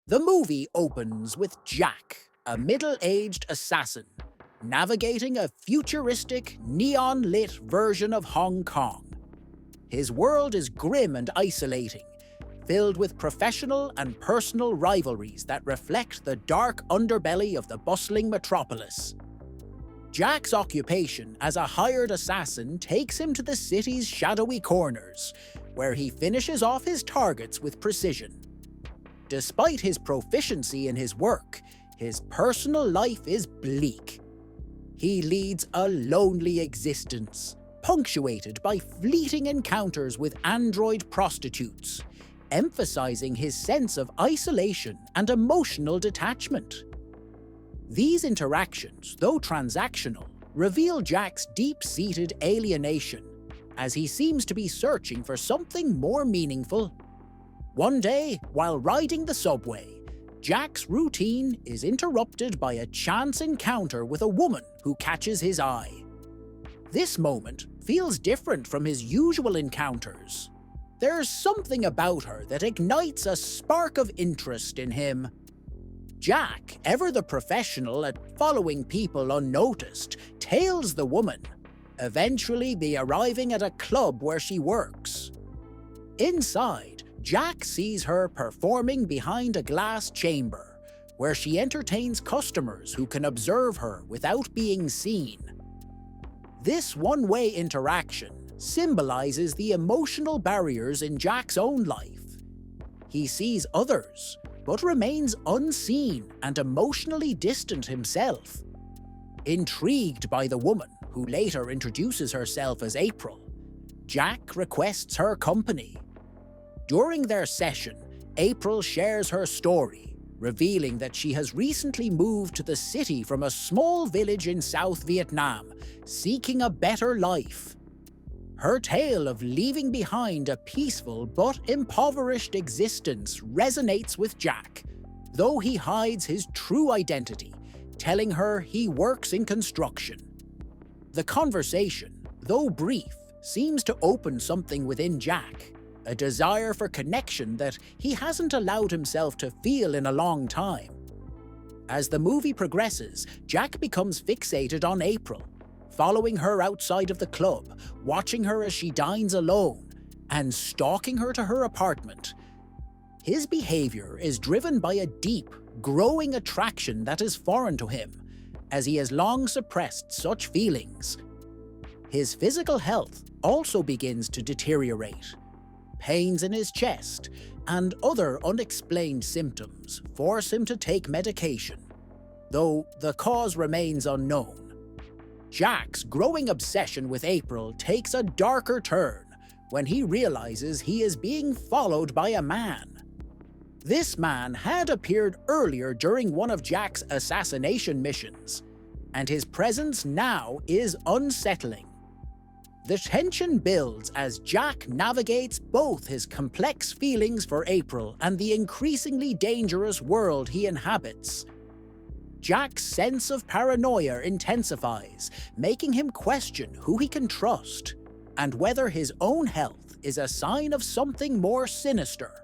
The movie opens with Jack, a middle-aged assassin, navigating a futuristic, neon-lit version of Hong Kong. His world is grim and isolating, filled with professional and personal rivalries that reflect the dark underbelly of the bustling metropolis. Jack's occupation as a hired assassin takes him to the city's shadowy corners, where he finishes off his targets with precision. Despite his proficiency in his work, his personal life is bleak. He leads a lonely existence, punctuated by fleeting encounters with android prostitutes, emphasizing his sense of isolation and emotional detachment. These interactions, though transactional, reveal Jack's deep-seated alienation, as he seems to be searching for something more meaningful. One day, while riding the subway, Jack's routine is interrupted by a chance encounter with a woman who catches his eye. This moment feels different from his usual encounters. There's something about her that ignites a spark of interest in him. Jack, ever the professional at following people unnoticed, tails the woman, eventually arriving at a club where she works. Inside, Jack sees her performing behind a glass chamber, where she entertains customers who can observe her without being seen. This one-way interaction symbolizes the emotional barriers in Jack's own life. He sees others, but remains unseen and emotionally distant himself. Intrigued by the woman, who later introduces herself as April, Jack requests her company. During their session, April shares her story, revealing that she has recently moved to the city from a small village in South Vietnam, seeking a better life. Her tale of leaving behind a peaceful but impoverished existence resonates with Jack, though he hides his true identity, telling her he works in construction. The conversation, though brief, seems to open something within Jack, a desire for connection that he hasn't allowed himself to feel in a long time. As the movie progresses, Jack becomes fixated on April, following her outside of the club, watching her as she dines alone, and stalking her to her apartment. His behavior is driven by a deep, growing attraction that is foreign to him, as he has long suppressed such feelings. His physical health also begins to deteriorate. Pains in his chest and other unexplained symptoms force him to take medication, though the cause remains unknown. Jack's growing obsession with April takes a darker turn when he realizes he is being followed by a man. This man had appeared earlier during one of Jack's assassination missions, and his presence now is unsettling. The tension builds as Jack navigates both his complex feelings for April and the increasingly dangerous world he inhabits. Jack's sense of paranoia intensifies, making him question who he can trust, and whether his own health is a sign of something more sinister.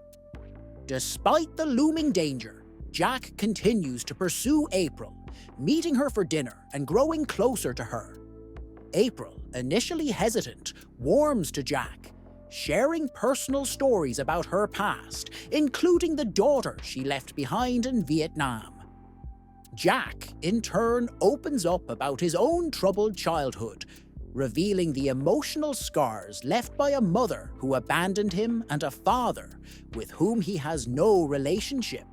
Despite the looming danger, Jack continues to pursue April, meeting her for dinner and growing closer to her. April, initially hesitant, warms to Jack, sharing personal stories about her past, including the daughter she left behind in Vietnam. Jack, in turn, opens up about his own troubled childhood, revealing the emotional scars left by a mother who abandoned him and a father with whom he has no relationship.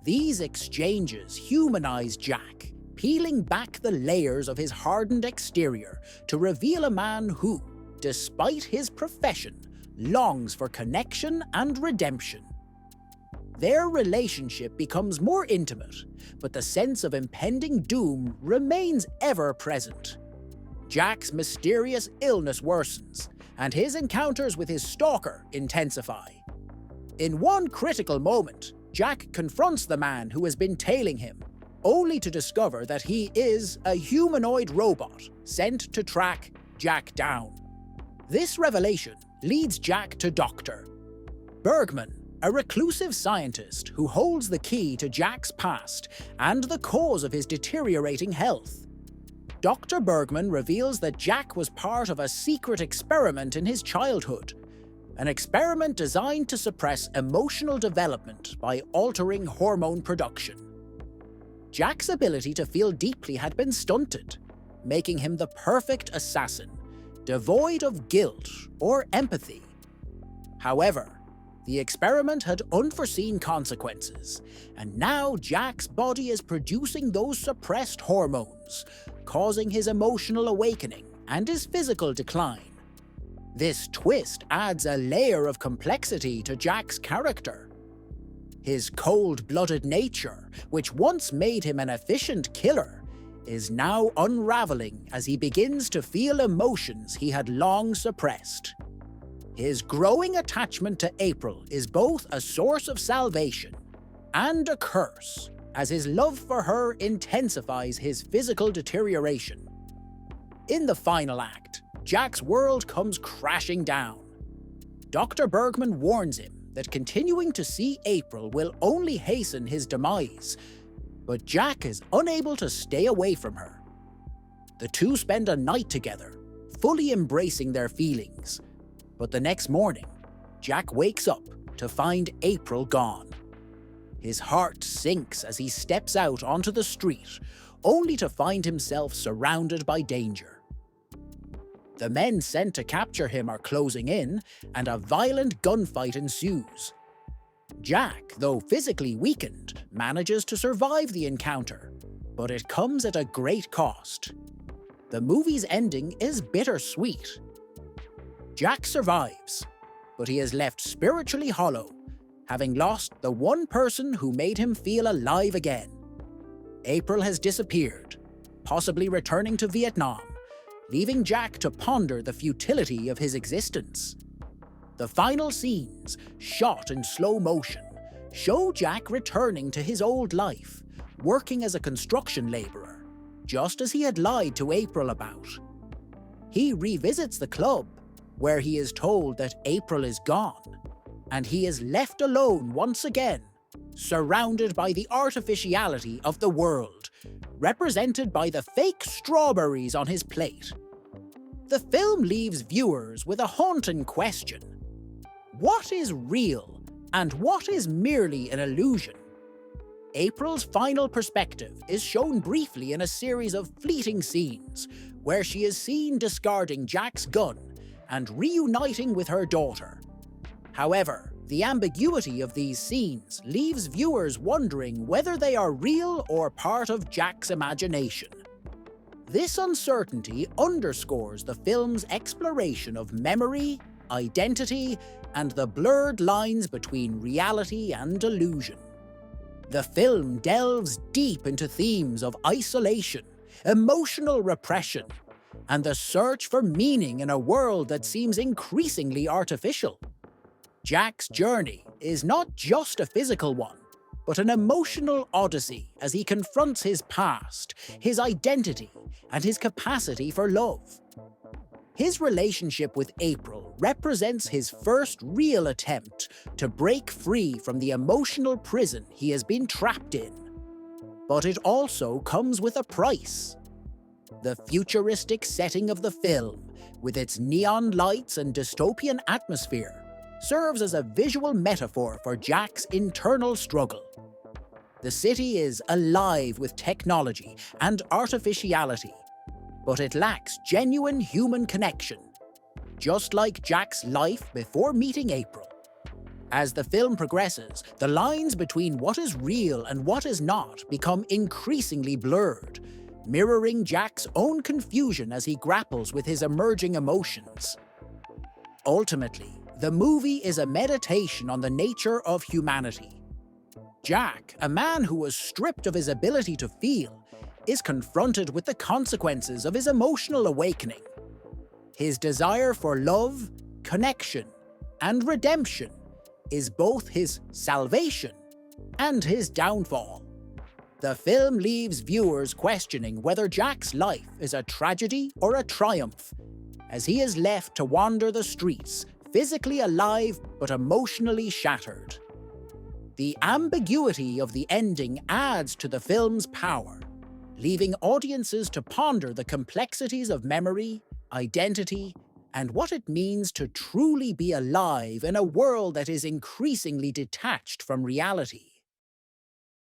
These exchanges humanize Jack, peeling back the layers of his hardened exterior to reveal a man who, despite his profession, longs for connection and redemption. Their relationship becomes more intimate, but the sense of impending doom remains ever present. Jack's mysterious illness worsens, and his encounters with his stalker intensify. In one critical moment, Jack confronts the man who has been tailing him, only to discover that he is a humanoid robot sent to track Jack down. This revelation leads Jack to Dr. Bergman, a reclusive scientist who holds the key to Jack's past and the cause of his deteriorating health. Dr. Bergman reveals that Jack was part of a secret experiment in his childhood, an experiment designed to suppress emotional development by altering hormone production. Jack's ability to feel deeply had been stunted, making him the perfect assassin, devoid of guilt or empathy. However, the experiment had unforeseen consequences, and now Jack's body is producing those suppressed hormones, causing his emotional awakening and his physical decline. This twist adds a layer of complexity to Jack's character. His cold-blooded nature, which once made him an efficient killer, is now unraveling as he begins to feel emotions he had long suppressed. His growing attachment to April is both a source of salvation and a curse, as his love for her intensifies his physical deterioration. In the final act, Jack's world comes crashing down. Dr. Bergman warns him that continuing to see April will only hasten his demise, but Jack is unable to stay away from her. The two spend a night together, fully embracing their feelings, but the next morning, Jack wakes up to find April gone. His heart sinks as he steps out onto the street, only to find himself surrounded by danger. The men sent to capture him are closing in, and a violent gunfight ensues. Jack, though physically weakened, manages to survive the encounter, but it comes at a great cost. The movie's ending is bittersweet. Jack survives, but he is left spiritually hollow, having lost the one person who made him feel alive again. April has disappeared, possibly returning to Vietnam, leaving Jack to ponder the futility of his existence. The final scenes, shot in slow motion, show Jack returning to his old life, working as a construction laborer, just as he had lied to April about. He revisits the club, where he is told that April is gone, and he is left alone once again, surrounded by the artificiality of the world, represented by the fake strawberries on his plate. The film leaves viewers with a haunting question. What is real, and what is merely an illusion? April's final perspective is shown briefly in a series of fleeting scenes, where she is seen discarding Jack's gun and reuniting with her daughter. However, the ambiguity of these scenes leaves viewers wondering whether they are real or part of Jack's imagination. This uncertainty underscores the film's exploration of memory, identity, and the blurred lines between reality and illusion. The film delves deep into themes of isolation, emotional repression, and the search for meaning in a world that seems increasingly artificial. Jack's journey is not just a physical one, but an emotional odyssey as he confronts his past, his identity, and his capacity for love. His relationship with April represents his first real attempt to break free from the emotional prison he has been trapped in. But it also comes with a price. The futuristic setting of the film, with its neon lights and dystopian atmosphere, serves as a visual metaphor for Jack's internal struggle. The city is alive with technology and artificiality, but it lacks genuine human connection, just like Jack's life before meeting April. As the film progresses, the lines between what is real and what is not become increasingly blurred, mirroring Jack's own confusion as he grapples with his emerging emotions. Ultimately, the movie is a meditation on the nature of humanity. Jack, a man who was stripped of his ability to feel, is confronted with the consequences of his emotional awakening. His desire for love, connection, and redemption is both his salvation and his downfall. The film leaves viewers questioning whether Jack's life is a tragedy or a triumph, as he is left to wander the streets, physically alive but emotionally shattered. The ambiguity of the ending adds to the film's power, leaving audiences to ponder the complexities of memory, identity, and what it means to truly be alive in a world that is increasingly detached from reality.